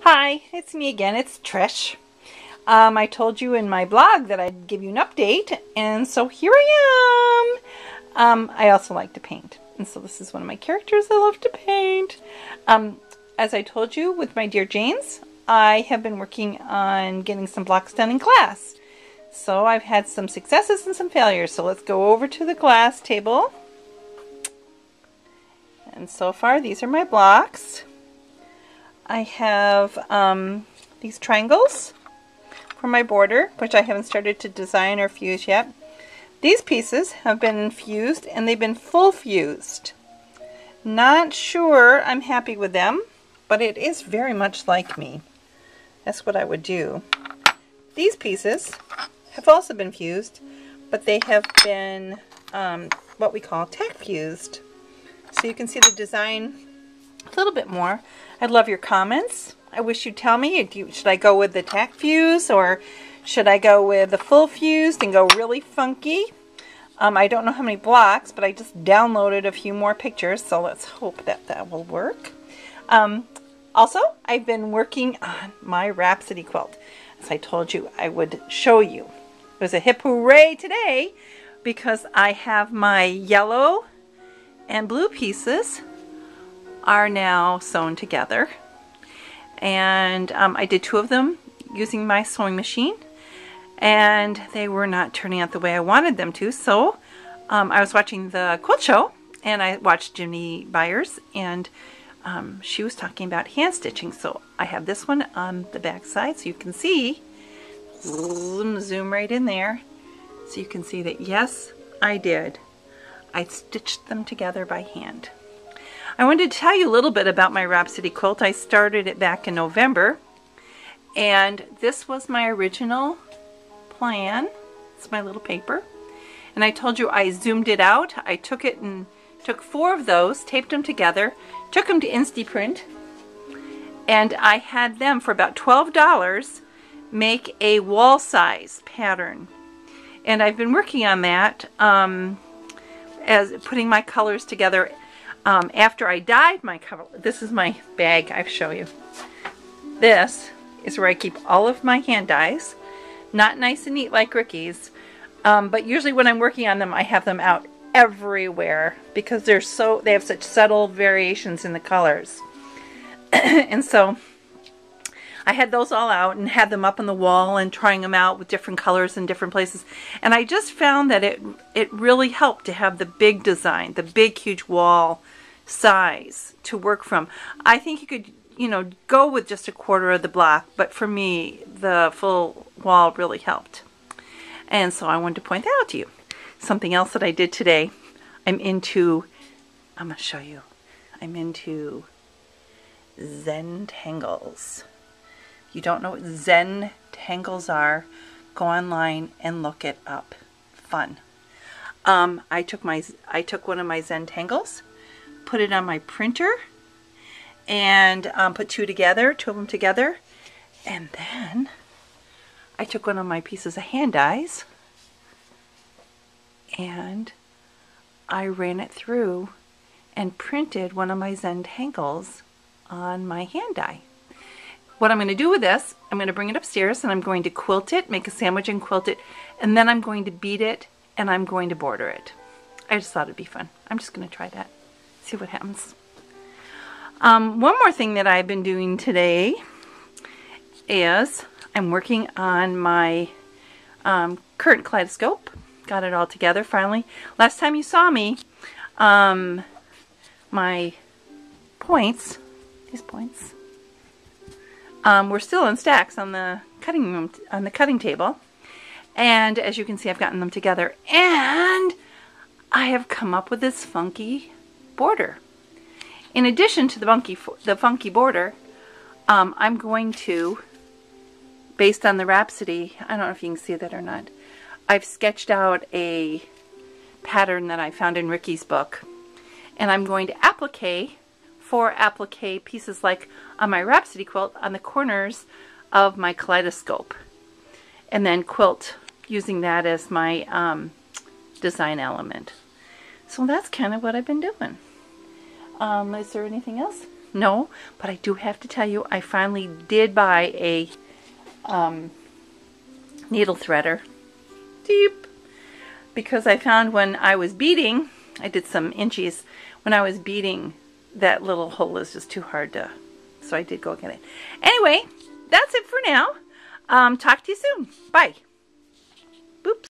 Hi, it's me again. It's Trish. I told you in my blog that I'd give you an update, and so here I am. I also like to paint, and so this is one of my characters I love to paint. As I told you with my dear Janes, I have been working on getting some blocks done in class. So I've had some successes and some failures. So let's go over to the glass table. And so far, these are my blocks. I have these triangles for my border, which I haven't started to design or fuse yet. These pieces have been fused, and they've been full fused. Not sure I'm happy with them, but it is very much like me. That's what I would do. These pieces have also been fused, but they have been what we call tack fused. So you can see the design a little bit more. I'd love your comments. I wish you'd tell me, should I go with the tack fuse or should I go with the full fused and go really funky? I don't know how many blocks, but I just downloaded a few more pictures, so let's hope that that will work. Also, I've been working on my Rhapsody quilt. As I told you, I would show you. It was a hip hooray today because I have my yellow and blue pieces are now sewn together. And I did two of them using my sewing machine, and they were not turning out the way I wanted them to. So I was watching the quilt show, and I watched Ginny Byers, and she was talking about hand stitching. So I have this one on the back side, so you can see. Zoom right in there, so you can see that yes, I did. I stitched them together by hand. I wanted to tell you a little bit about my Rhapsody quilt. I started it back in November, and this was my original plan. It's my little paper, and I told you I zoomed it out. I took it and took 4 of those, taped them together, took them to Instaprint, and I had them for about $12 make a wall size pattern. And I've been working on that as putting my colors together. After I dyed my color, this is my bag, I'll show you. This is where I keep all of my hand dyes. Not nice and neat like Ricky's, but usually when I'm working on them, I have them out everywhere because they have such subtle variations in the colors. And so I had those all out and had them up on the wall and trying them out with different colors in different places. And I just found that it really helped to have the big design, the big huge wall size to work from. I think you could, go with just 1/4 of the block, but for me, the full wall really helped. And so I wanted to point that out to you. Something else that I did today, I'm going to show you, I'm into Zen tangles. You don't know what Zen tangles are, go online and look it up. Fun. I took one of my Zen tangles, put it on my printer, and put two of them together, and then I took one of my pieces of hand dyes and I ran it through and printed one of my Zen tangles on my hand dye. What I'm going to do with this, I'm going to bring it upstairs and I'm going to quilt it, make a sandwich and quilt it, and then I'm going to bead it and I'm going to border it. I just thought it'd be fun. I'm just going to try that, see what happens. One more thing that I've been doing today is I'm working on my current kaleidoscope. Got it all together finally. Last time you saw me, my points, these points, we're still in stacks on the cutting table, and as you can see, I've gotten them together, and I have come up with this funky border. In addition to the funky border, I'm going to, based on the Rhapsody, I don't know if you can see that or not, I've sketched out a pattern that I found in Ricky's book, and I'm going to applique 4 applique pieces like on my Rhapsody quilt on the corners of my kaleidoscope, and then quilt using that as my design element. So that's kind of what I've been doing. Is there anything else? No, but I do have to tell you, I finally did buy a needle threader. Deep. Because I found when I was beading, I did some inchies, when I was beading, that little hole is just too hard to, so I did go get it. Anyway, that's it for now. Talk to you soon. Bye. Boop.